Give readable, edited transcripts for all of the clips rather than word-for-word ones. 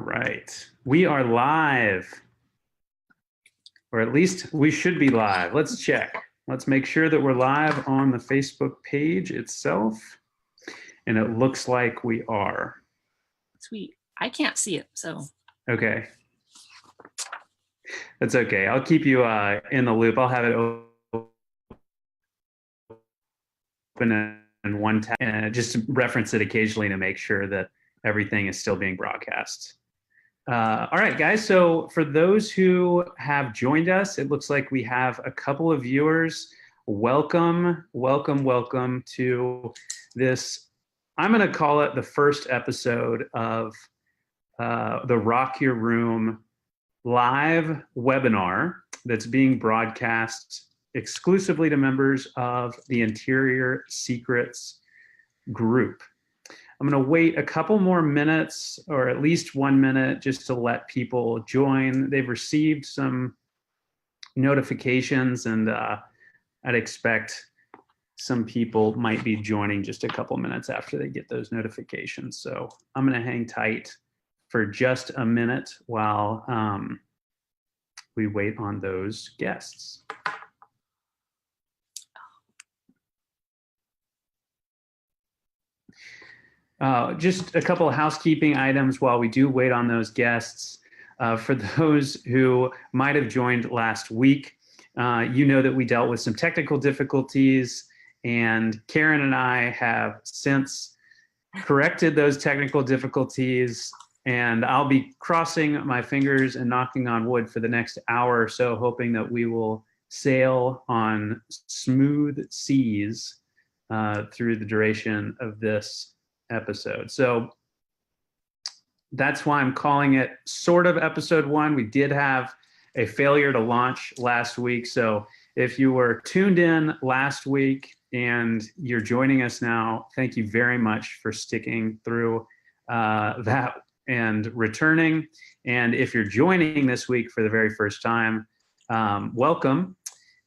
right. We are live, or at least we should be live. Let's check. Let's make sure that we're live on the Facebook page itself. And it looks like we are. Sweet. I can't see it, so. Okay. That's okay. I'll keep you in the loop. I'll have it open in one tab and just reference it occasionally to make sure that everything is still being broadcast. All right, guys. So for those who have joined us, it looks like we have a couple of viewers. Welcome, welcome, welcome to this. I'm going to call it the first episode of the Rock Your Room live webinar that's being broadcast exclusively to members of the Interior Secrets group. I'm going to wait a couple more minutes, or at least 1 minute, just to let people join. They've received some notifications, and I'd expect some people might be joining just a couple minutes after they get those notifications. So I'm going to hang tight for just a minute while we wait on those guests. Just a couple of housekeeping items while we do wait on those guests. For those who might have joined last week, you know that we dealt with some technical difficulties, and Caryn and I have since corrected those technical difficulties, and I'll be crossing my fingers and knocking on wood for the next hour or so, hoping that we will sail on smooth seas through the duration of this episode. So that's why I'm calling it sort of episode 1. We did have a failure to launch last week. So if you were tuned in last week and you're joining us now, thank you very much for sticking through that and returning. And if you're joining this week for the very first time, welcome.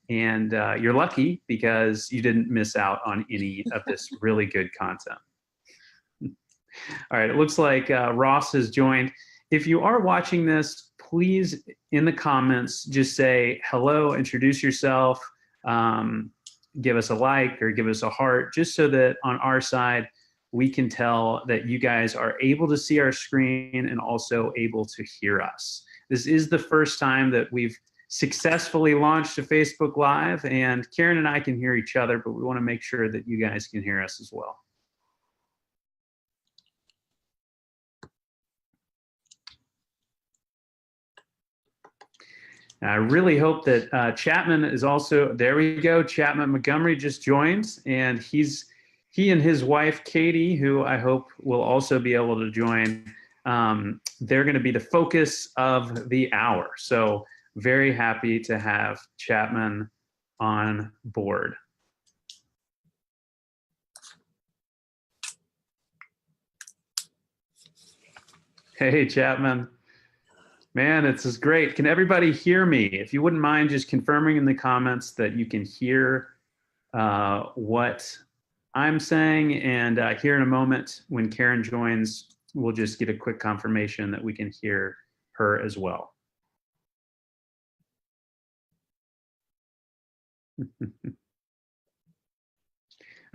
And you're lucky because you didn't miss out on any of this really good content. All right, it looks like Ross has joined. If you are watching this, please, in the comments, just say hello, introduce yourself, give us a like or give us a heart, just so that on our side, we can tell that you guys are able to see our screen and also able to hear us. This is the first time that we've successfully launched a Facebook Live, and Caryn and I can hear each other, but we want to make sure that you guys can hear us as well. I really hope that Chapman is also, there we go, Chapman Montgomery just joined, and he and his wife, Katie, who I hope will also be able to join, they're gonna be the focus of the hour. So very happy to have Chapman on board. Hey, Chapman. Man, it's just great. Can everybody hear me? If you wouldn't mind just confirming in the comments that you can hear what I'm saying, and here in a moment when Caryn joins, we'll just get a quick confirmation that we can hear her as well.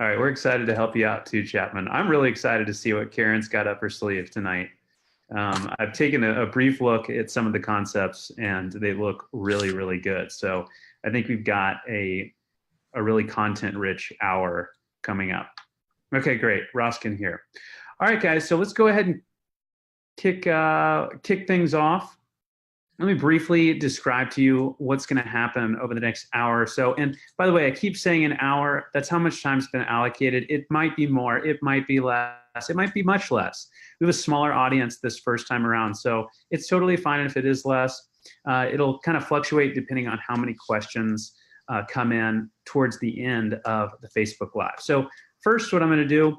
All right, we're excited to help you out too, Chapman. I'm really excited to see what Caryn's got up her sleeve tonight. I've taken a brief look at some of the concepts, and they look really, really good. So I think we've got a really content-rich hour coming up. Okay, great. Ross can hear. All right, guys. So let's go ahead and kick things off. Let me briefly describe to you what's going to happen over the next hour or so. And by the way, I keep saying an hour. That's how much time's been allocated. It might be more. It might be less. It might be much less. We have a smaller audience this first time around, so it's totally fine if it is less. It'll kind of fluctuate depending on how many questions come in towards the end of the Facebook Live. So first, what I'm going to do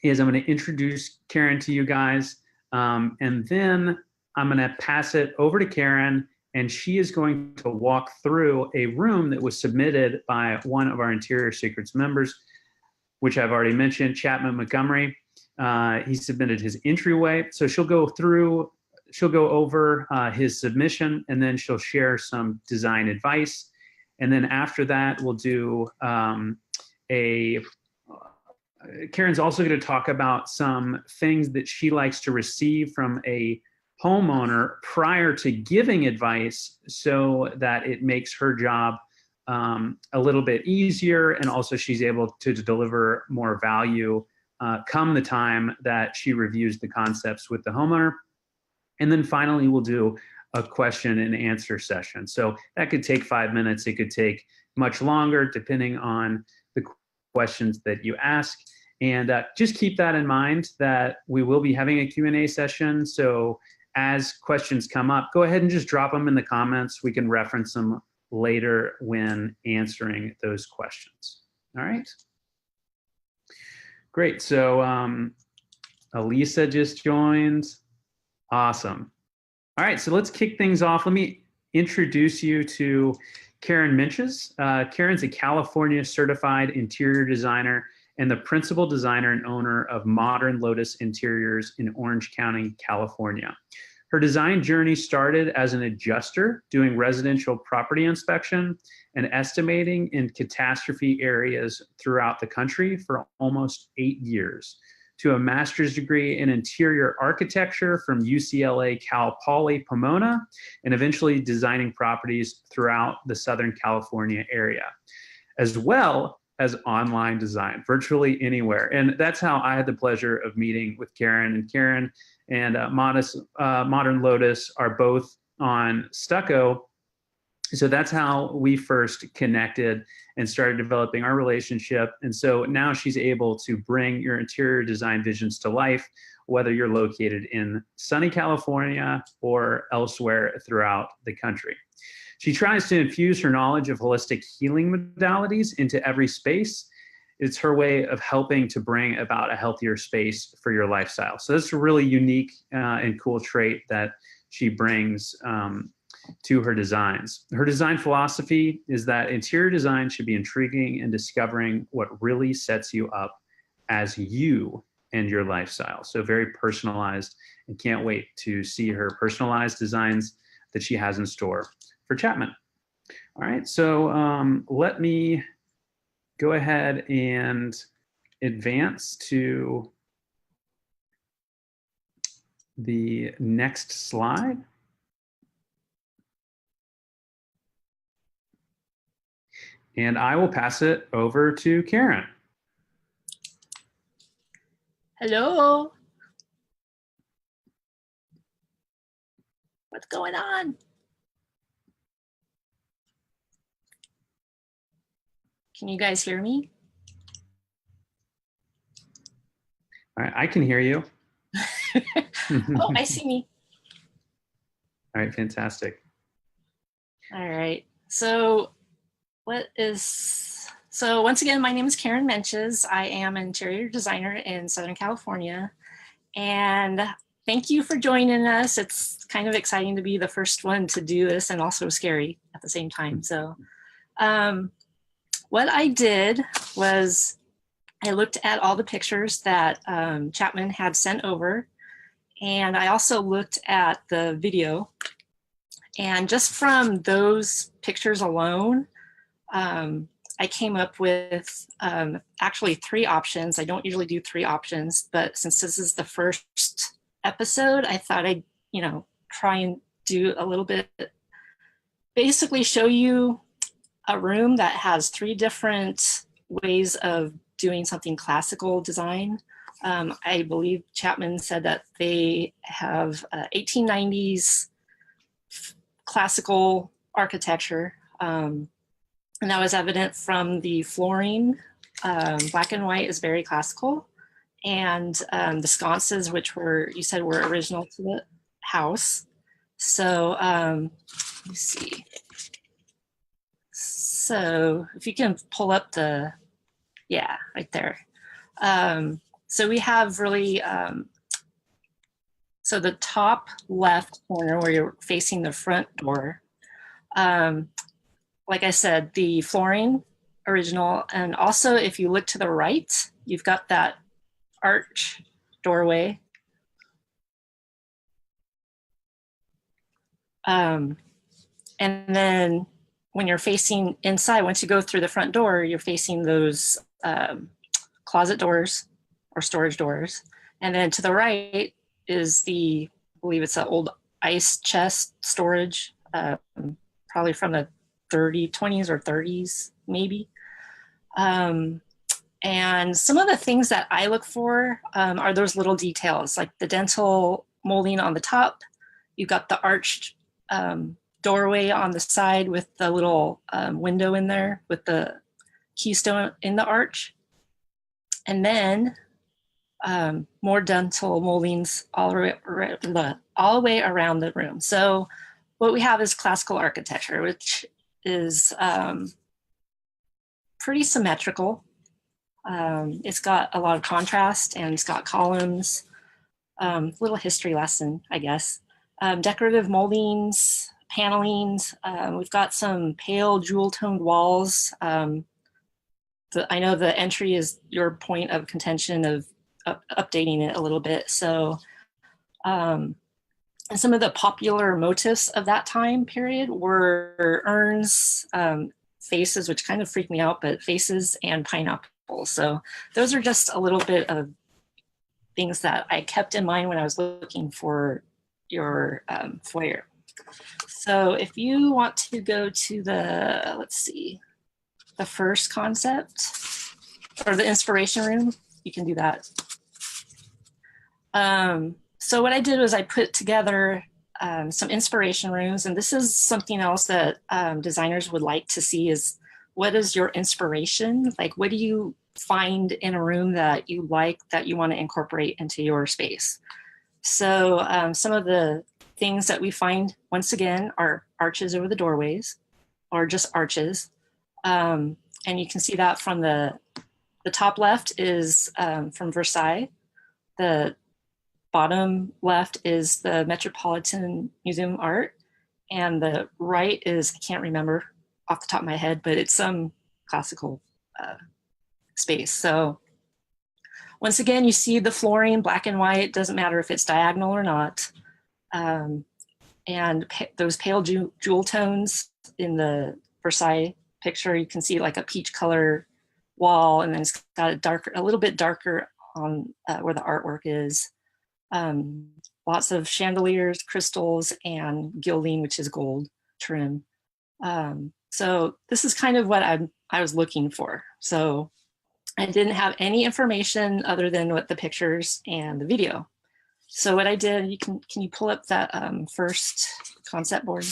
is I'm going to introduce Caryn to you guys, and then I'm going to pass it over to Caryn, and she is going to walk through a room that was submitted by one of our Interior Secrets members, which I've already mentioned, Chapman Montgomery. He submitted his entryway. So she'll go through she'll go over his submission, and then she'll share some design advice. And then after that, we'll do Caryn's also going to talk about some things that she likes to receive from a homeowner prior to giving advice, so that it makes her job a little bit easier, and also she's able to deliver more value come the time that she reviews the concepts with the homeowner. And then finally, we'll do a question and answer session. So that could take 5 minutes. It could take much longer, depending on the questions that you ask. And just keep that in mind, that we will be having a Q&A session. So as questions come up, go ahead and just drop them in the comments. We can reference them later when answering those questions. All right. Great. So Elisa just joined. Awesome. All right, so let's kick things off. Let me introduce you to Caryn Menches. Caryn's a California certified interior designer and the principal designer and owner of Modern Lotus Interiors in Orange County, California. Her design journey started as an adjuster doing residential property inspection and estimating in catastrophe areas throughout the country for almost 8 years, to a master's degree in interior architecture from UCLA Cal Poly Pomona, and eventually designing properties throughout the Southern California area, as well as online design, virtually anywhere. And that's how I had the pleasure of meeting with Caryn. And Caryn and Modern Lotus are both on Stuccco. So that's how we first connected and started developing our relationship. And so now she's able to bring your interior design visions to life, whether you're located in sunny California or elsewhere throughout the country. She tries to infuse her knowledge of holistic healing modalities into every space. It's her way of helping to bring about a healthier space for your lifestyle. So that's a really unique and cool trait that she brings to her designs. Her design philosophy is that interior design should be intriguing and discovering what really sets you up as you and your lifestyle. So very personalized, and can't wait to see her personalized designs that she has in store for Chapman. All right, so let me go ahead and advance to the next slide. And I will pass it over to Caryn. Hello. What's going on? Can you guys hear me? All right, I can hear you. Oh, I see me. All right, fantastic. All right. So once again, my name is Caryn Menches. I am an interior designer in Southern California. And thank you for joining us. It's kind of exciting to be the first one to do this, and also scary at the same time. So what I did was I looked at all the pictures that Chapman had sent over. And I also looked at the video. And just from those pictures alone, I came up with actually 3 options. I don't usually do 3 options, but since this is the first episode, I thought I'd, try and do a little bit, basically show you a room that has 3 different ways of doing something classical design. I believe Chapman said that they have 1890s classical architecture. And that was evident from the flooring. Black and white is very classical. And the sconces, which you said were original to the house. So let me see. So if you can pull up right there. So we have really, so the top left corner where you're facing the front door, like I said, the flooring, original. And also if you look to the right, you've got that arch doorway. And then when you're facing inside, once you go through the front door, you're facing those closet doors or storage doors. And then to the right is I believe it's an old ice chest storage, probably from the 20s or 30s, maybe. And some of the things that I look for are those little details, like the dentil molding on the top. You've got the arched doorway on the side with the little window in there with the keystone in the arch. And then more dental moldings all the way around the room. So what we have is classical architecture, which is pretty symmetrical. It's got a lot of contrast and it's got columns, little history lesson, I guess. Decorative moldings, panelings. We've got some pale jewel toned walls. I know the entry is your point of contention of updating it a little bit. So and some of the popular motifs of that time period were urns, faces, which kind of freaked me out, but faces and pineapples. So those are just a little bit of things that I kept in mind when I was looking for your foyer. So if you want to go to the, let's see, the first concept or the inspiration room, you can do that. So what I did was I put together some inspiration rooms, and this is something else that designers would like to see is what is your inspiration? Like, what do you find in a room that you like that you want to incorporate into your space? So some of the things that we find, once again, are arches over the doorways or just arches. And you can see that from the top left is from Versailles. The bottom left is the Metropolitan Museum art. And the right is, I can't remember off the top of my head, but it's some classical space. So once again, you see the flooring, black and white, doesn't matter if it's diagonal or not. And those pale jewel tones in the Versailles picture, you can see like a peach color wall, and then it's got a little bit darker on where the artwork is. Lots of chandeliers, crystals, and gilding, which is gold trim. So this is kind of what I was looking for. So I didn't have any information other than what the pictures and the video. So what I did, can you pull up that first concept board?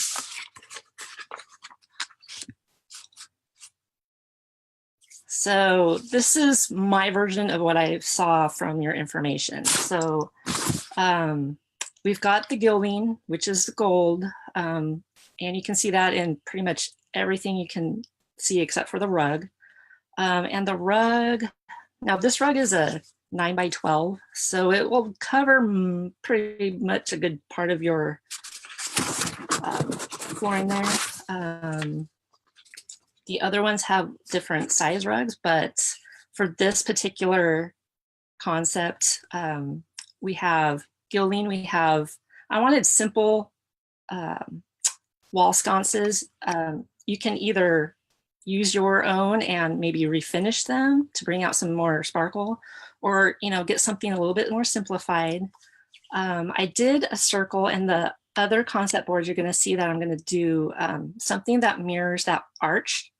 So this is my version of what I saw from your information. So we've got the gilding, which is gold, and you can see that in pretty much everything you can see except for the rug. And the rug, now this rug is a 9x12, so it will cover pretty much a good part of your flooring there. The other ones have different size rugs, but for this particular concept, we have gilding, I wanted simple wall sconces. You can either use your own and maybe refinish them to bring out some more sparkle, or get something a little bit more simplified. I did a circle, and the other concept boards you're going to see that I'm going to do something that mirrors that arch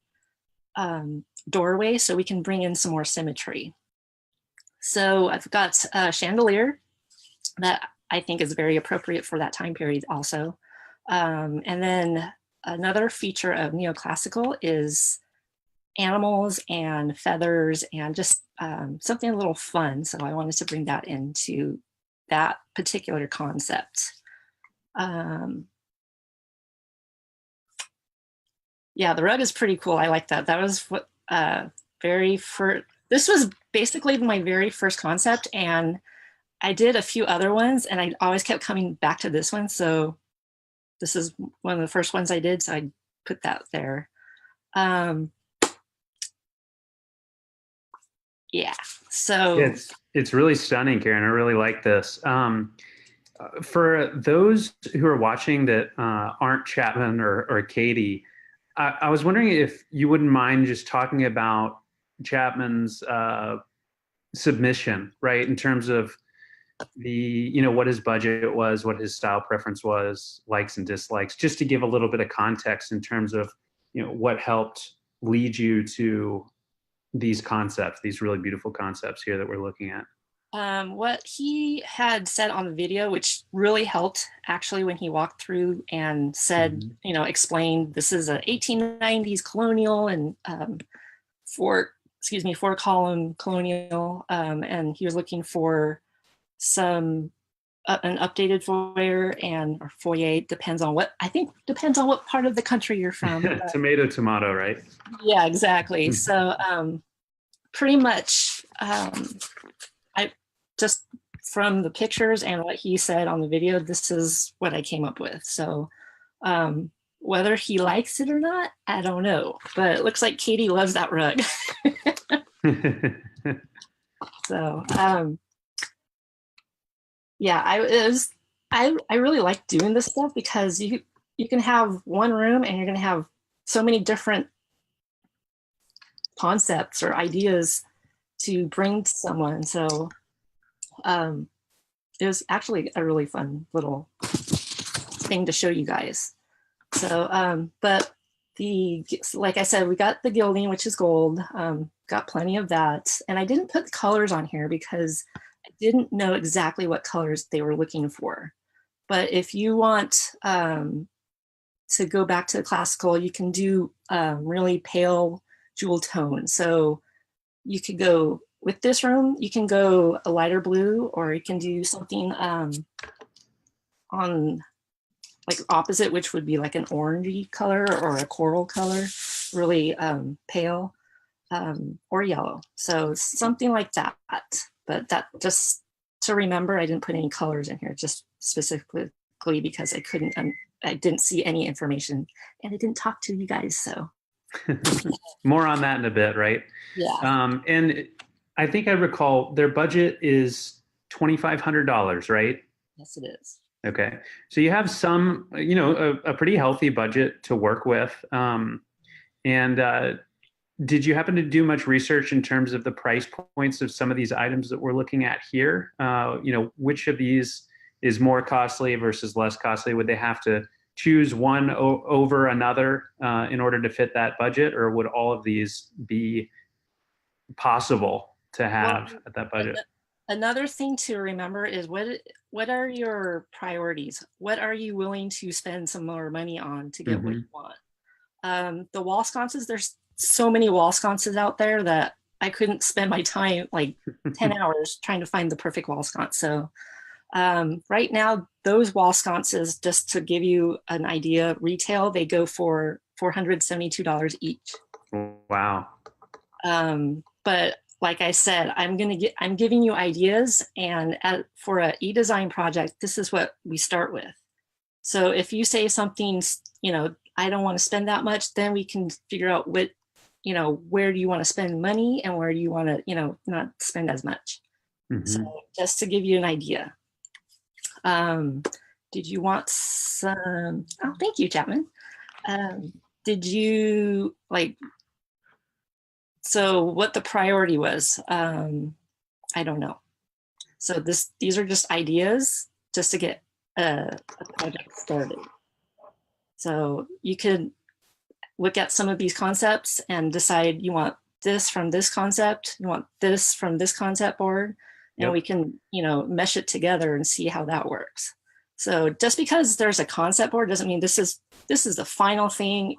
doorway, so we can bring in some more symmetry. So I've got a chandelier that I think is very appropriate for that time period also. And then another feature of neoclassical is animals and feathers and just something a little fun. So I wanted to bring that into that particular concept. Yeah, the rug is pretty cool. I like that. That was what this was basically my very first concept, and I did a few other ones, and I always kept coming back to this one. So this is one of the first ones I did, so I put that there. Yeah, so it's really stunning, Caryn. I really like this. For those who are watching that aren't Chapman or Katie, I was wondering if you wouldn't mind just talking about Chapman's submission, right? In terms of what his budget was, what his style preference was, likes and dislikes, just to give a little bit of context in terms of, what helped lead you to these concepts, these really beautiful concepts here that we're looking at. What he had said on the video, which really helped actually when he walked through and said, explained this is a 1890s colonial and four column colonial, and he was looking for some an updated foyer depends on what part of the country you're from. Tomato, right? Yeah, exactly. So pretty much I just from the pictures and what he said on the video, this is what I came up with. So whether he likes it or not, I don't know, but it looks like Katie loves that rug. So yeah, I really like doing this stuff because you can have one room and you're going to have so many different concepts or ideas to bring to someone. So it was actually a really fun little thing to show you guys. So but like I said, we got the gilding, which is gold, got plenty of that, and I didn't put the colors on here because I didn't know exactly what colors they were looking for. But if you want to go back to the classical, you can do really pale jewel tone. So you could go with this room, you can go a lighter blue, or you can do something on like opposite, which would be like an orangey color or a coral color, really pale, or yellow. So something like that. But that, just to remember, I didn't put any colors in here, just specifically because I didn't see any information and I didn't talk to you guys. So more on that in a bit, right? Yeah. And I think I recall their budget is $2,500, right? Yes, it is. Okay. So you have some, a pretty healthy budget to work with. And did you happen to do much research in terms of the price points of some of these items that we're looking at here? Which of these is more costly versus less costly? Would they have to choose one over another in order to fit that budget, or would all of these be possible to have at that budget? Another thing to remember is what are your priorities? What are you willing to spend some more money on to get what you want? The wall sconces, there's so many wall sconces out there that I couldn't spend my time, like 10 hours trying to find the perfect wall sconce. So right now, those wall sconces, just to give you an idea, retail, they go for $472 each. Wow. But like I said, I'm giving you ideas, and for an e-design project, this is what we start with. So if you say something, I don't want to spend that much, then we can figure out where do you want to spend money and where do you want to, not spend as much. So just to give you an idea. Did you want some? Oh, thank you, Chapman. Did you so what the priority was? I don't know. So these are just ideas just to get a project started. So you could look at some of these concepts and decide you want this from this concept, you want this from this concept board, and we can, mesh it together and see how that works. So just because there's a concept board doesn't mean this is the final thing.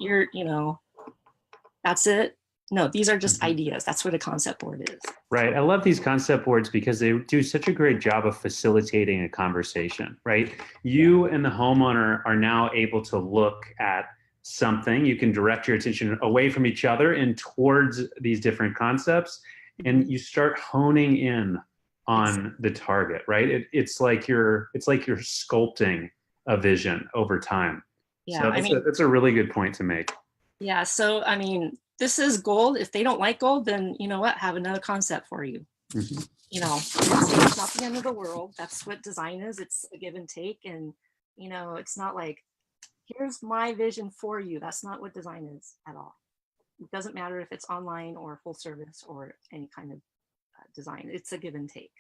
That's it. No, these are just ideas. That's what a concept board is. Right. I love these concept boards because they do such a great job of facilitating a conversation, right? You and the homeowner are now able to look at something. You can direct your attention away from each other and towards these different concepts, and you start honing in on the target, right? It's like you're sculpting a vision over time. Yeah, so that's a really good point to make. Yeah. So, this is gold. If they don't like gold, then you know what? Have another concept for you. You know, it's not the end of the world. That's what design is. It's a give and take. And, you know, it's not like, here's my vision for you. That's not what design is at all. It doesn't matter if it's online or full service or any kind of design. It's a give and take.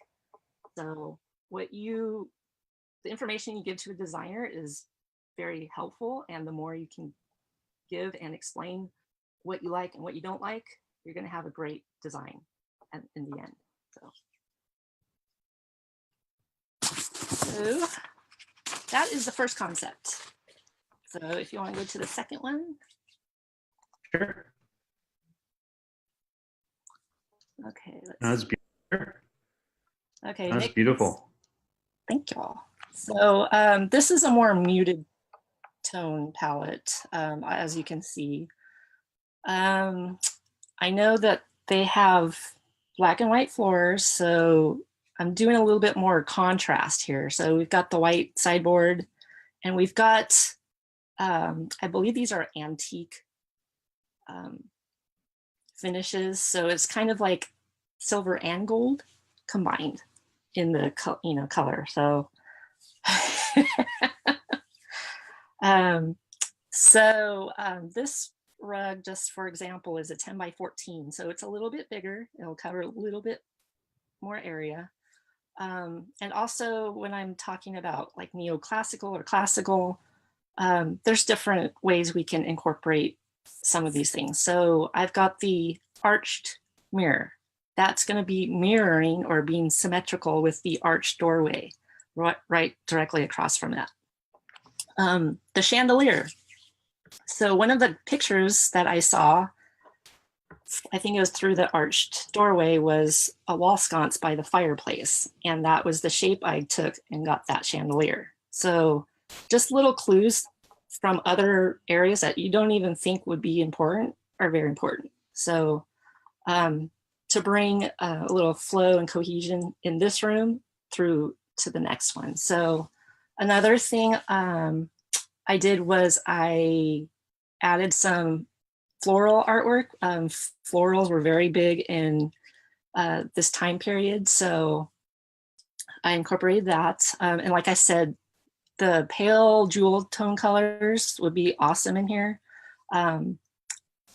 So the information you give to a designer is very helpful. And the more you can give and explain what you like and what you don't like, you're going to have a great design in the end. So that is the first concept. So if you want to go to the second one. Sure. Okay. That's beautiful. Okay. That's beautiful. Thank you all. So this is a more muted tone palette, as you can see. I know that they have black and white floors, so I'm doing a little bit more contrast here. So we've got the white sideboard, and we've got, I believe these are antique finishes. So it's kind of like silver and gold combined in the color. So, this rug, just for example, is a 10 by 14. So it's a little bit bigger. It'll cover a little bit more area. And also when I'm talking about like neoclassical or classical, there's different ways we can incorporate some of these things. So I've got the arched mirror. That's going to be mirroring or being symmetrical with the arched doorway right directly across from that. The chandelier. So one of the pictures that I saw, I think it was through the arched doorway, was a wall sconce by the fireplace. And that was the shape I took and got that chandelier. So just little clues from other areas that you don't even think would be important are very important. So to bring a little flow and cohesion in this room through to the next one. So another thing I did was I added some floral artwork. Florals were very big in this time period, so I incorporated that. And like I said, the pale jewel tone colors would be awesome in here.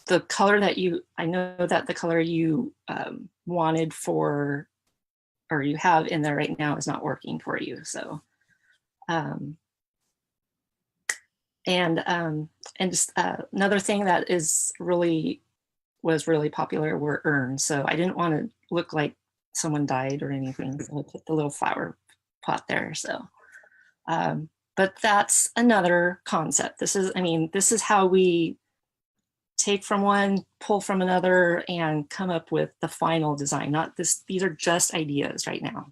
The color that I know that the color you wanted for, or you have in there right now, is not working for you. So, and just another thing that was really popular were urns. So I didn't want to look like someone died or anything, so I put the little flower pot there. So, but that's another concept. This is how we take from one, pull from another, and come up with the final design. Not this, these are just ideas right now.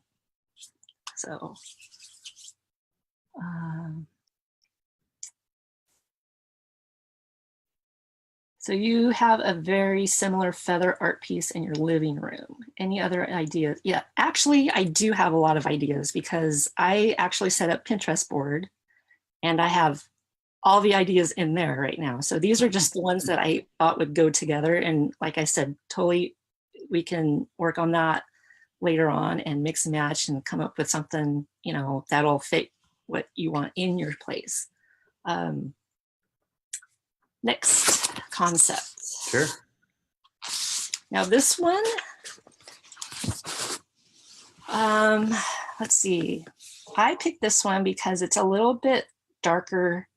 So, so you have a very similar feather art piece in your living room. Any other ideas? Yeah, actually, I do have a lot of ideas because I actually set up Pinterest board and I have all the ideas in there right now. So these are just the ones that I thought would go together. And like I said, totally, we can work on that later on and mix and match and come up with something, that'll fit what you want in your place. Next concept. Sure. Now this one, let's see. I picked this one because it's a little bit darker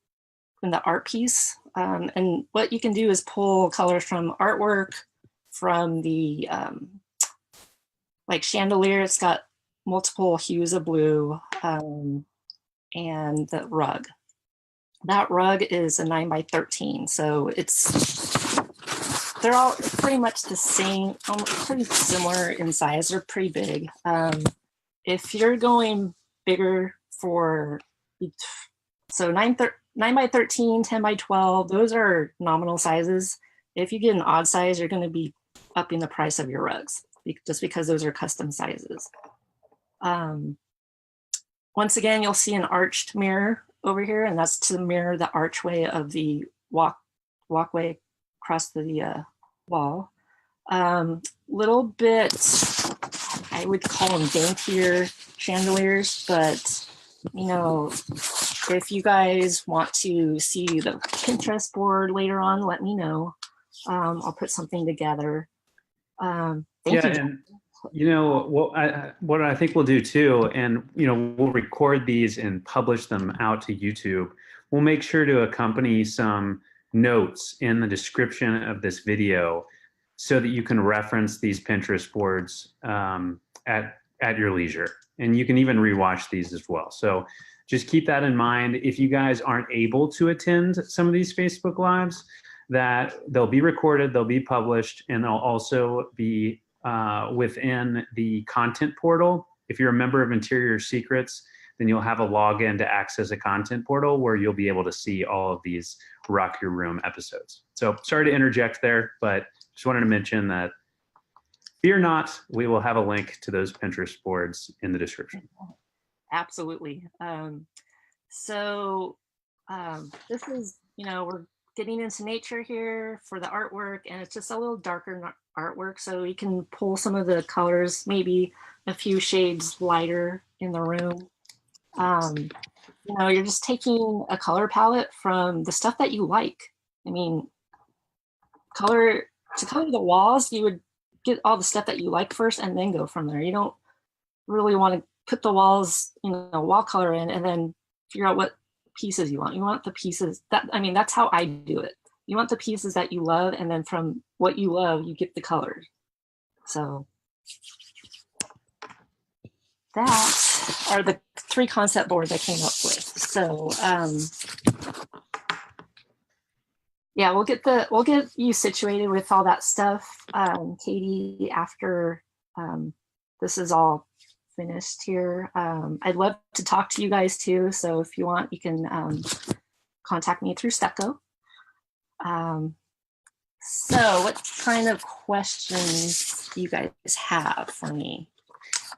than the art piece. And what you can do is pull colors from artwork, from the like chandelier. It's got multiple hues of blue, and the rug. That rug is a 9 by 13. So they're all pretty much the same, pretty similar in size. They're pretty big. If you're going bigger for, so 9 by 13, 10 by 12, those are nominal sizes. If you get an odd size, you're going to be upping the price of your rugs just because those are custom sizes. Once again, you'll see an arched mirror over here, and that's to mirror the archway of the walkway across the wall. Little bit, I I would call them daintier chandeliers, but you know, if you guys want to see the Pinterest board later on, let me know. I'll put something together. Thank Yeah, you. and you know what I think we'll do too, and you know we'll record these and publish them out to YouTube. We'll make sure to accompany some notes in the description of this video so that you can reference these Pinterest boards at your leisure, and you can even rewatch these as well. So just keep that in mind. If you guys aren't able to attend some of these Facebook Lives, that they'll be recorded, they'll be published, and they'll also be within the content portal. If you're a member of Interior Secrets, then you'll have a login to access a content portal where you'll be able to see all of these Rock Your Room episodes. So sorry to interject there, but just wanted to mention that fear not, we will have a link to those Pinterest boards in the description. Absolutely. This is, you know, we're getting into nature here for the artwork, and it's just a little darker artwork, so you can pull some of the colors, maybe a few shades lighter in the room. You know, you're just taking a color palette from the stuff that you like. I mean, to color the walls, you would get all the stuff that you like first and then go from there. You don't really want to put the walls, you know, wall color in and then figure out what pieces you want. You want the pieces that, I mean, that's how I do it. You want the pieces that you love, and then from what you love, you get the colors. So that are the 3 concept boards I came up with. So yeah, we'll get you situated with all that stuff, Katie, after this is all finished here. I'd love to talk to you guys too. So if you want, you can contact me through Stuccco. So what kind of questions do you guys have for me?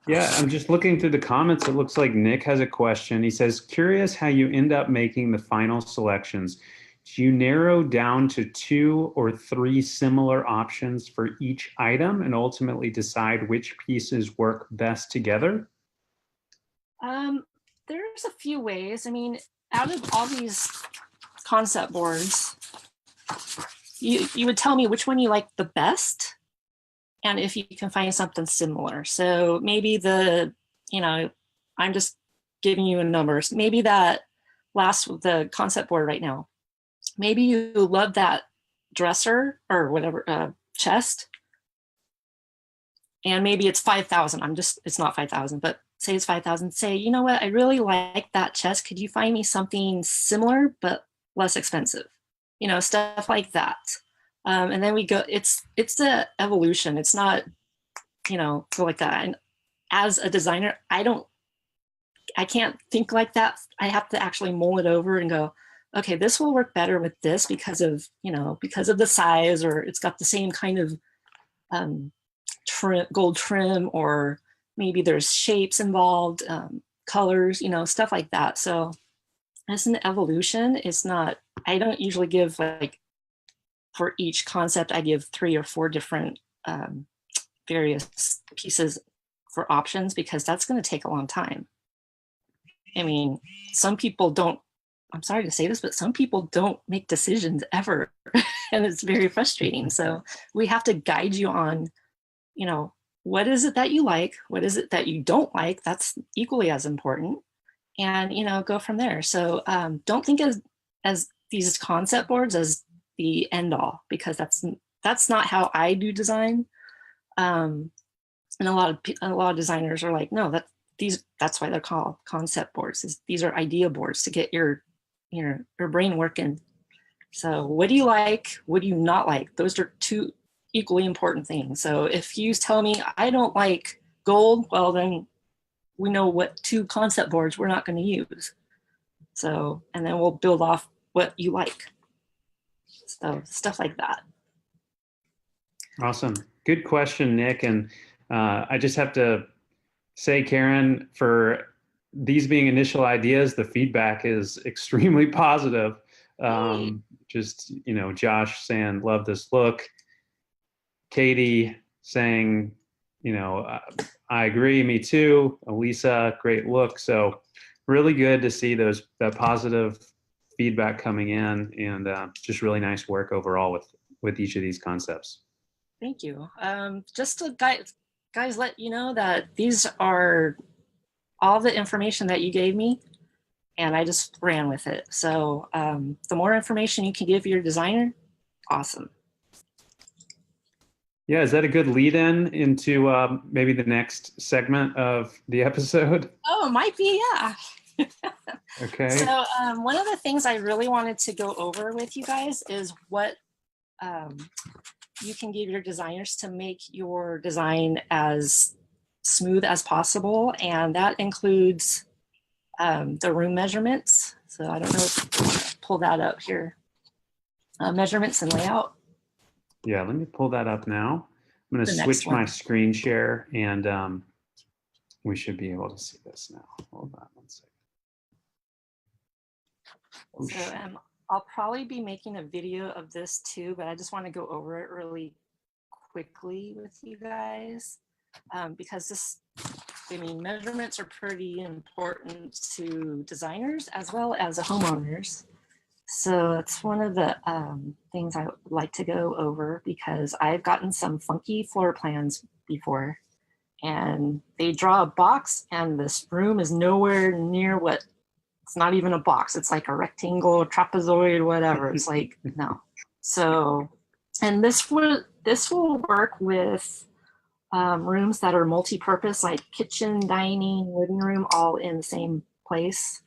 Yeah, I'm just looking through the comments. It looks like Nick has a question. He says, curious how you end up making the final selections. Do you narrow down to 2 or 3 similar options for each item and ultimately decide which pieces work best together? There's a few ways. I mean, out of all these concept boards, you would tell me which one you like the best, and if you can find something similar. So maybe you know, I'm just giving you numbers. Maybe the concept board right now, maybe you love that dresser or whatever, chest, and maybe it's 5,000. It's not 5,000, but say it's 5,000. Say, you know what, I really like that chest. Could you find me something similar but less expensive? You know, stuff like that. And then we go, it's the evolution. It's not, you know, go like that. And as a designer, I can't think like that. I have to actually mull it over and go, okay, this will work better with this because of, you know, because of the size, or it's got the same kind of gold trim, or maybe there's shapes involved, colors, you know, stuff like that. So it's an evolution. It's not, I don't usually give, like, for each concept, I give 3 or 4 different various pieces for options, because that's going to take a long time. I mean, some people don't, I'm sorry to say this, but some people don't make decisions ever. And it's very frustrating. So we have to guide you on, you know, what is it that you like? What is it that you don't like? That's equally as important. And, you know, go from there. So don't think as these concept boards as the end all, because that's not how I do design. And a lot of designers are like, no, that's why they're called concept boards. These are idea boards to get your brain working. So what do you like? What do you not like? Those are 2 equally important things. So if you tell me I don't like gold, well, then we know what 2 concept boards we're not going to use. So, and then we'll build off what you like. So stuff like that. Awesome. Good question, Nick. And I just have to say, Caryn, for these being initial ideas, the feedback is extremely positive. Just, you know, Josh saying, love this look. Katie saying, you know, I agree, me too. Elisa, great look. So really good to see that positive feedback coming in, and just really nice work overall with each of these concepts. Thank you. Just to guys, let you know that these are all the information that you gave me, and I just ran with it. So the more information you can give your designer, awesome. Yeah, is that a good lead in into maybe the next segment of the episode? Oh, it might be, yeah. Okay. So one of the things I really wanted to go over with you guys is what you can give your designers to make your design as smooth as possible. And that includes the room measurements. So I don't know if pull that up here. Measurements and layout. Yeah, let me pull that up now. I'm going to switch one. my screen share, and we should be able to see this now. Hold on one second. So I'll probably be making a video of this too, but I just want to go over it really quickly with you guys because measurements are pretty important to designers as well as homeowners. So it's one of the things I would like to go over because I've gotten some funky floor plans before, and they draw a box and this room is nowhere near what, it's not even a box. It's like a rectangle, trapezoid, whatever. It's like, no. So, and this will work with rooms that are multi-purpose, like kitchen, dining, living room, all in the same place.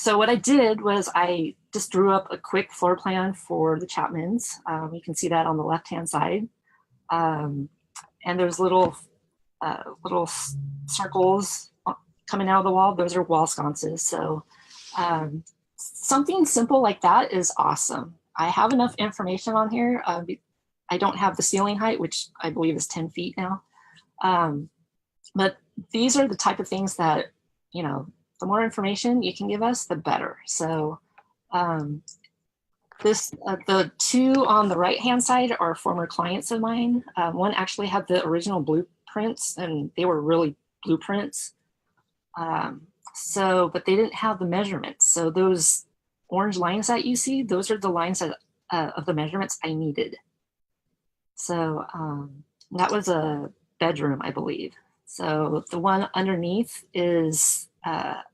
So what I did was I just drew up a quick floor plan for the Chapmans. You can see that on the left-hand side. And there's little circles coming out of the wall. Those are wall sconces. So something simple like that is awesome. I have enough information on here. I don't have the ceiling height, which I believe is 10 feet now. But these are the type of things that, you know, the more information you can give us, the better. So the two on the right-hand side are former clients of mine. One actually had the original blueprints, and they were really blueprints. But they didn't have the measurements. So those orange lines that you see, those are the lines that, of the measurements I needed. So that was a bedroom, I believe. So the one underneath is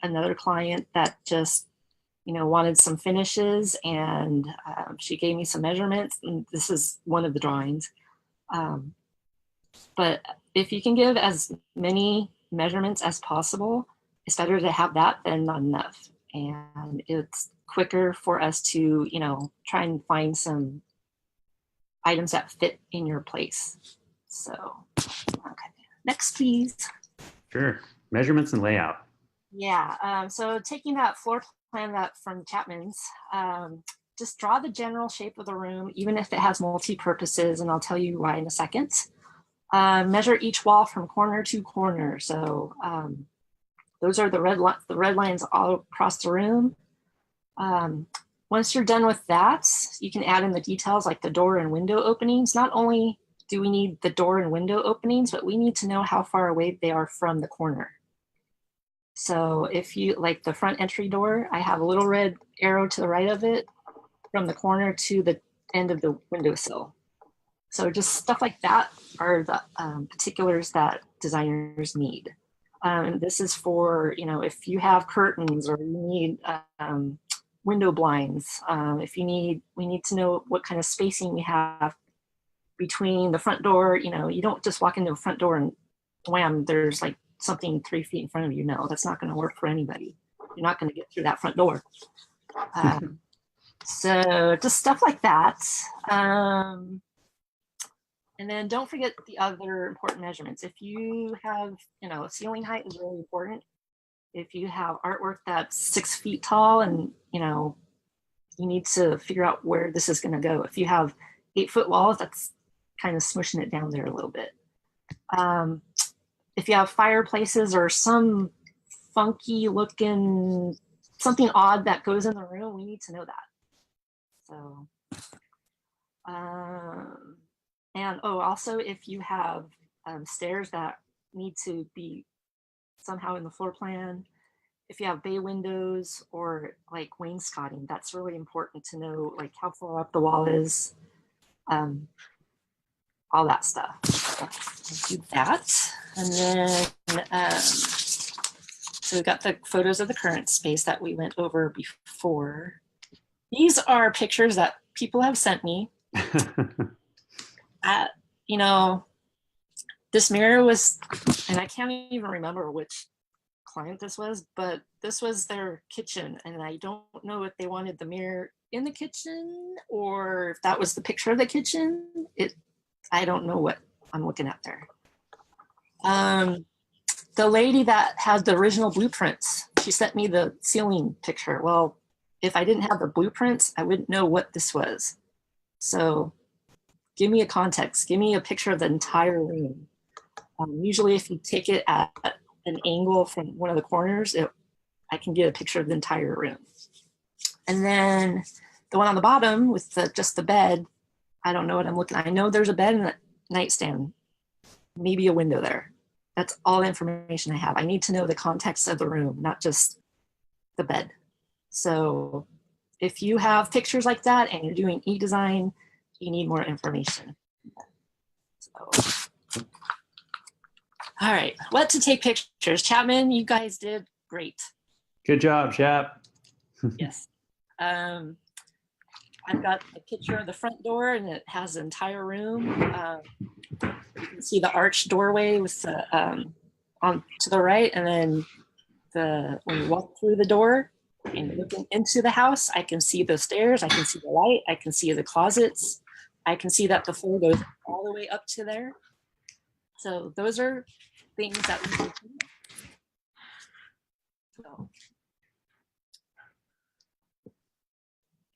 another client that just, you know, wanted some finishes, and she gave me some measurements, and this is one of the drawings. But if you can give as many measurements as possible, it's better to have that than not enough. And it's quicker for us to, you know, try and find some items that fit in your place. So, okay, next please. Sure, measurements and layout. Yeah, so taking that floor plan from Chapman's, just draw the general shape of the room, even if it has multi-purposes, and I'll tell you why in a second. Measure each wall from corner to corner. So those are the red lines all across the room. Once you're done with that, you can add in the details like the door and window openings. Not only do we need the door and window openings, but we need to know how far away they are from the corner. So if you like the front entry door, I have a little red arrow to the right of it from the corner to the end of the windowsill. So just stuff like that are the particulars that designers need. This is for, you know, if you have curtains or you need window blinds, we need to know what kind of spacing we have between the front door. You know, you don't just walk into a front door and wham, there's like something 3 feet in front of you. No, that's not going to work for anybody. You're not going to get through that front door. So just stuff like that. And then don't forget the other important measurements. If you have, you know, ceiling height is really important. If you have artwork that's 6 feet tall and, you know, you need to figure out where this is going to go. If you have 8-foot walls, that's kind of smushing it down there a little bit. If you have fireplaces or some funky looking, something odd that goes in the room, we need to know that. So, and oh, also if you have stairs that need to be somehow in the floor plan. If you have bay windows or like wainscoting, that's really important to know, like how far up the wall is, all that stuff. So do that. And then, so we got the photos of the current space that we went over before. These are pictures that people have sent me. You know, this mirror was, and I can't even remember which client this was, but this was their kitchen, and I don't know if they wanted the mirror in the kitchen or if that was the picture of the kitchen. I don't know what I'm looking at there. The lady that had the original blueprints, she sent me the ceiling picture. Well, if I didn't have the blueprints, I wouldn't know what this was. So give me a context, give me a picture of the entire room. Usually if you take it at an angle from one of the corners, I can get a picture of the entire room. And then the one on the bottom with just the bed, I don't know what I'm looking at. I know there's a bed and a nightstand, maybe a window there. That's all the information I have. I need to know the context of the room, not just the bed. So if you have pictures like that and you're doing e-design, you need more information. So, all right, what to take pictures? Chapman, you guys did great. Good job, Chap. Yes. I've got a picture of the front door and it has the entire room. You can see the arched doorway with the on to the right, and then when you walk through the door and you're looking into the house, I can see the stairs, I can see the light, I can see the closets, I can see that the floor goes all the way up to there. So those are things that we can do. So.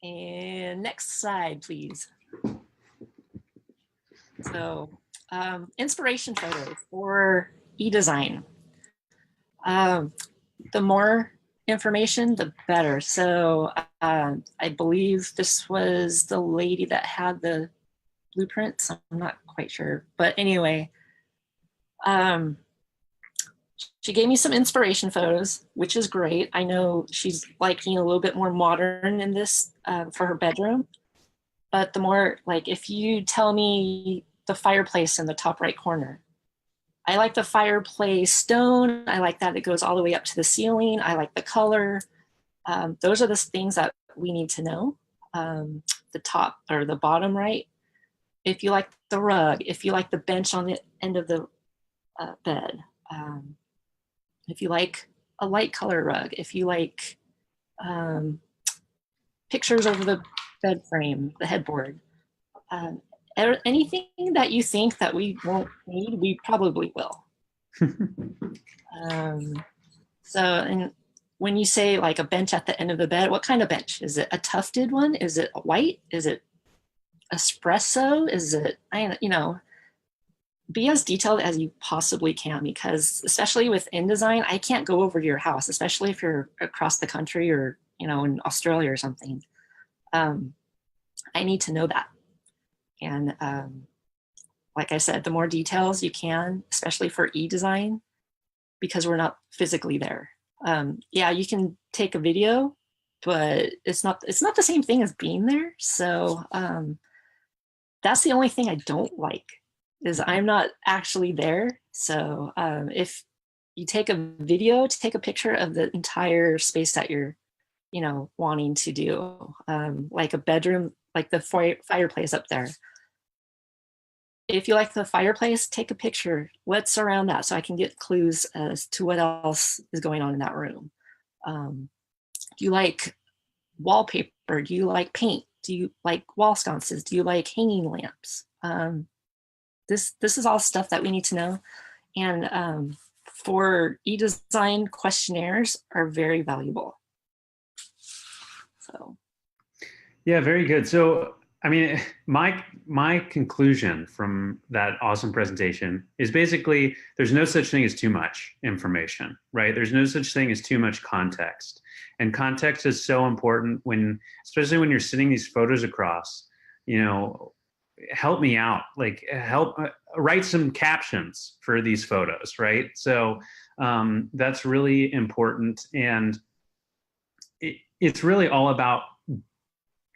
And next slide, please. So inspiration photos for e-design. The more information, the better. So I believe this was the lady that had the blueprints. I'm not quite sure, but anyway, she gave me some inspiration photos, which is great. I know she's liking a little bit more modern in this for her bedroom, but the more, like, if you tell me the fireplace in the top right corner, I like the fireplace stone. I like that it goes all the way up to the ceiling. I like the color. Those are the things that we need to know. The top or the bottom right. If you like the rug, if you like the bench on the end of the bed, if you like a light color rug, if you like pictures over the bed frame, the headboard, anything that you think that we won't need, we probably will. So, and when you say like a bench at the end of the bed, what kind of bench? Is it a tufted one? Is it a white? Is it espresso? Is it, you know, be as detailed as you possibly can, because especially with InDesign, I can't go over to your house, especially if you're across the country or, you know, in Australia or something. I need to know that. And like I said, the more details you can, especially for e-design, because we're not physically there. Yeah, you can take a video, but it's not the same thing as being there. So that's the only thing I don't like, is I'm not actually there. So if you take a video, to take a picture of the entire space that you're, you know, wanting to do, like a bedroom, like the fireplace up there. If you like the fireplace, take a picture. What's around that, so I can get clues as to what else is going on in that room. Do you like wallpaper? Do you like paint? Do you like wall sconces? Do you like hanging lamps? This is all stuff that we need to know. And for e-design, questionnaires are very valuable. So. Yeah, very good. So, I mean, my conclusion from that awesome presentation is basically there's no such thing as too much information, right? There's no such thing as too much context. And context is so important when, especially when you're sending these photos across, you know, help me out, like help write some captions for these photos, right? So that's really important. And it's really all about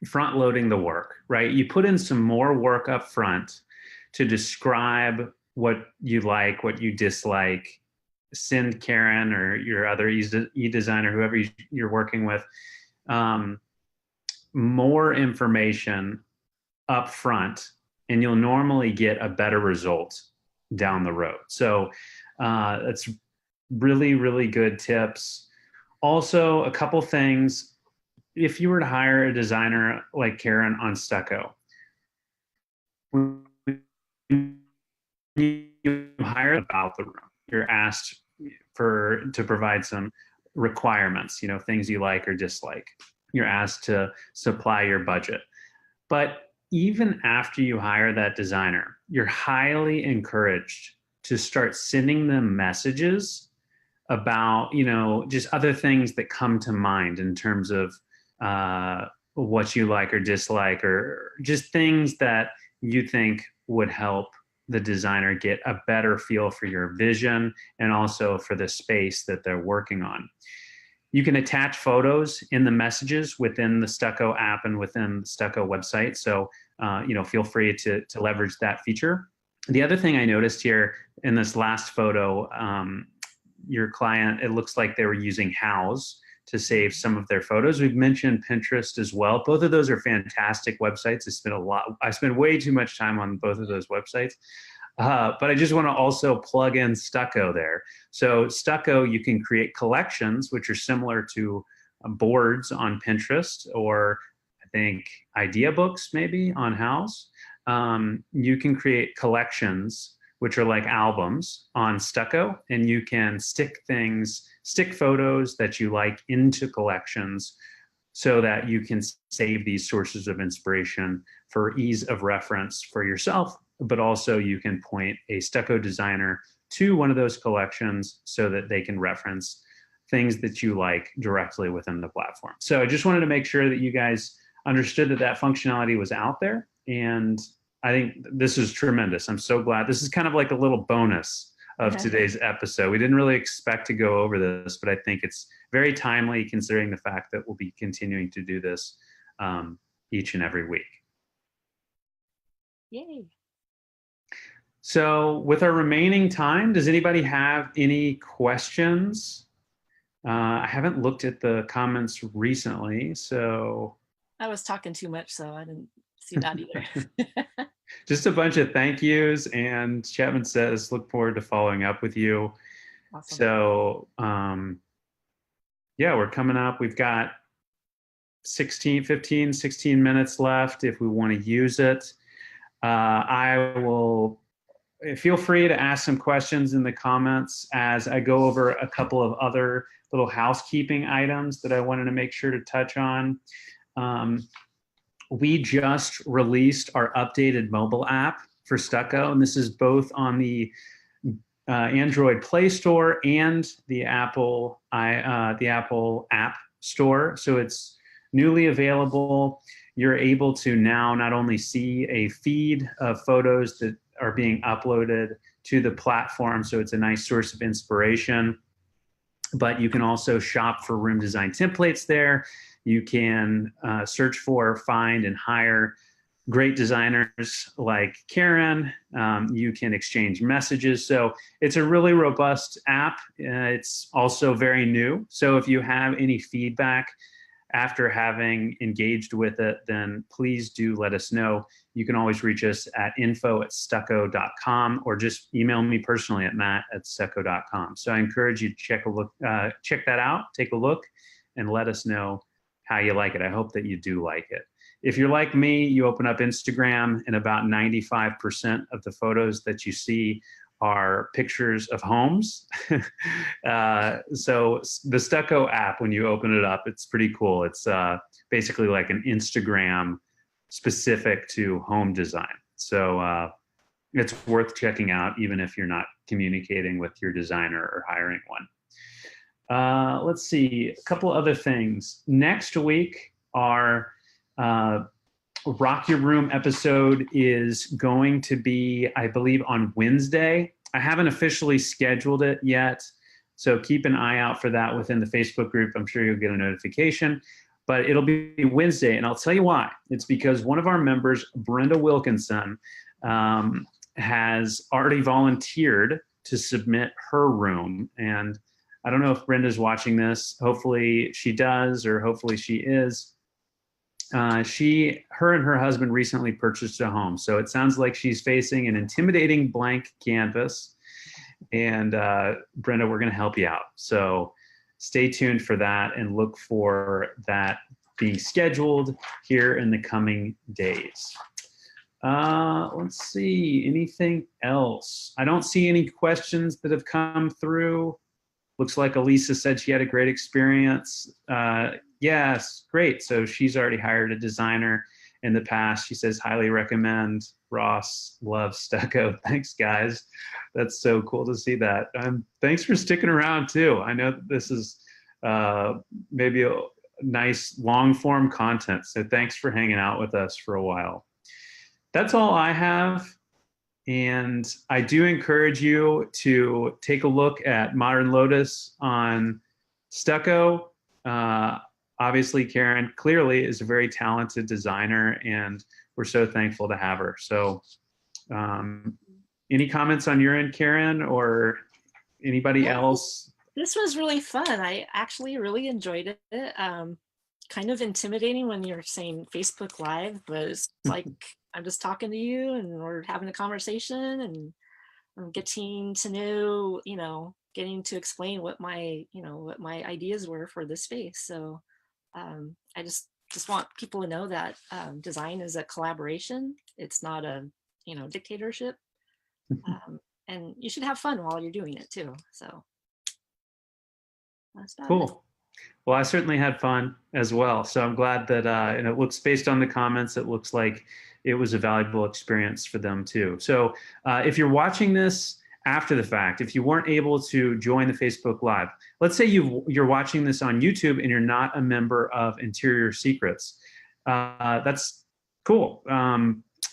front loading the work, right? You put in some more work up front to describe what you like, what you dislike. Send Caryn or your other e-designer, whoever you're working with, more information up front, and you'll normally get a better result down the road. So that's really, really good tips. Also, a couple things. If you were to hire a designer like Caryn on Stuccco, when you hire about the room, you're asked to provide some requirements, things you like or dislike. You're asked to supply your budget. But even after you hire that designer, you're highly encouraged to start sending them messages about, just other things that come to mind in terms of what you like or dislike, or just things that you think would help the designer get a better feel for your vision and also for the space that they're working on. You can attach photos in the messages within the Stuccco app and within the Stuccco website. So, feel free to leverage that feature. The other thing I noticed here in this last photo, your client, it looks like they were using Houzz to save some of their photos. We've mentioned Pinterest as well. Both of those are fantastic websites. I spent way too much time on both of those websites. But I just want to also plug in Stuccco there. So Stuccco, you can create collections, which are similar to boards on Pinterest, or I think idea books maybe on Houzz. You can create collections, which are like albums on Stuccco, and you can stick photos that you like into collections so that you can save these sources of inspiration for ease of reference for yourself, but also you can point a Stuccco designer to one of those collections so that they can reference things that you like directly within the platform. So I just wanted to make sure that you guys understood that functionality was out there. And I think this is tremendous. I'm so glad. This is kind of like a little bonus of today's episode. We didn't really expect to go over this, but I think it's very timely considering the fact that we'll be continuing to do this each and every week. Yay. So with our remaining time, does anybody have any questions? I haven't looked at the comments recently, so. I was talking too much, so I didn't see that either. Just a bunch of thank yous, and Chapman says, look forward to following up with you. Awesome. So yeah, we're coming up. We've got 16 minutes left if we want to use it. I will feel free to ask some questions in the comments as I go over a couple of other little housekeeping items that I wanted to make sure to touch on. We just released our updated mobile app for Stuccco, and this is both on the Android Play Store and the Apple App Store. So it's newly available. You're able to now not only see a feed of photos that are being uploaded to the platform, so it's a nice source of inspiration, but you can also shop for room design templates there. You can search for, find, and hire great designers like Caryn. You can exchange messages. So it's a really robust app. It's also very new. So if you have any feedback after having engaged with it, then please do let us know. You can always reach us at info@stucco.com or just email me personally at matt@stucco.com. So I encourage you to check that out, take a look, and let us know how you like it. I hope that you do like it. If you're like me, you open up Instagram and about 95% of the photos that you see are pictures of homes. So the Stuccco app, when you open it up, it's pretty cool. It's basically like an Instagram specific to home design. So it's worth checking out, even if you're not communicating with your designer or hiring one. Let's see, a couple other things. Next week, our Rock Your Room episode is going to be, I believe, on Wednesday. I haven't officially scheduled it yet, so keep an eye out for that within the Facebook group. I'm sure you'll get a notification, but it'll be Wednesday, and I'll tell you why. It's because one of our members, Brenda Wilkinson, has already volunteered to submit her room, and I don't know if Brenda's watching this. Hopefully she does, or hopefully she is. Her and her husband recently purchased a home, so it sounds like she's facing an intimidating blank canvas. And Brenda, we're going to help you out. So stay tuned for that and look for that being scheduled here in the coming days. Let's see, anything else? I don't see any questions that have come through. Looks like Elisa said she had a great experience. Yes, great. So she's already hired a designer in the past. She says, highly recommend. Ross loves stucco. Thanks, guys. That's so cool to see that. Thanks for sticking around too. I know that this is maybe a nice long form content. So thanks for hanging out with us for a while. That's all I have. And I do encourage you to take a look at Modern Lotus on stucco. Obviously, Caryn clearly is a very talented designer, and we're so thankful to have her. So any comments on your end, Caryn, or anybody else? This was really fun. I actually really enjoyed it. Kind of intimidating when you're saying Facebook Live, but it's like I'm just talking to you and we're having a conversation, and I'm getting to know, getting to explain what my ideas were for this space. So I just want people to know that design is a collaboration. It's not a dictatorship, and you should have fun while you're doing it too. So that's about it. Cool. Well, I certainly had fun as well. So I'm glad that, and it looks, based on the comments, it looks like it was a valuable experience for them too. So if you're watching this after the fact, if you weren't able to join the Facebook Live, let's say you're watching this on YouTube and you're not a member of Interior Secrets. That's cool.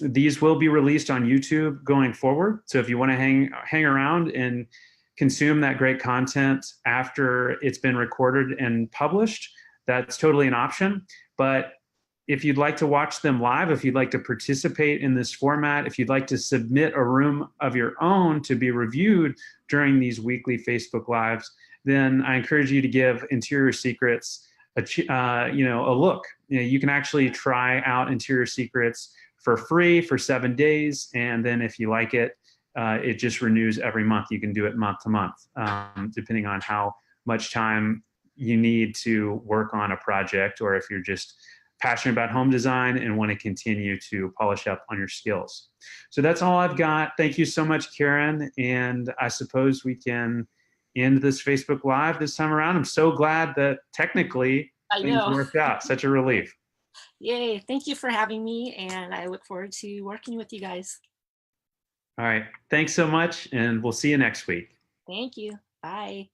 These will be released on YouTube going forward. So if you want to hang around and consume that great content after it's been recorded and published, that's totally an option. But if you'd like to watch them live, if you'd like to participate in this format, if you'd like to submit a room of your own to be reviewed during these weekly Facebook Lives, then I encourage you to give Interior Secrets a look. You can actually try out Interior Secrets for free for 7 days, and then if you like it, it just renews every month. You can do it month to month, depending on how much time you need to work on a project, or if you're just passionate about home design and want to continue to polish up on your skills. So that's all I've got. Thank you so much, Caryn. And I suppose we can end this Facebook Live this time around. I'm so glad that technically things worked out. Such a relief. Yay. Thank you for having me. And I look forward to working with you guys. All right. Thanks so much. And we'll see you next week. Thank you. Bye.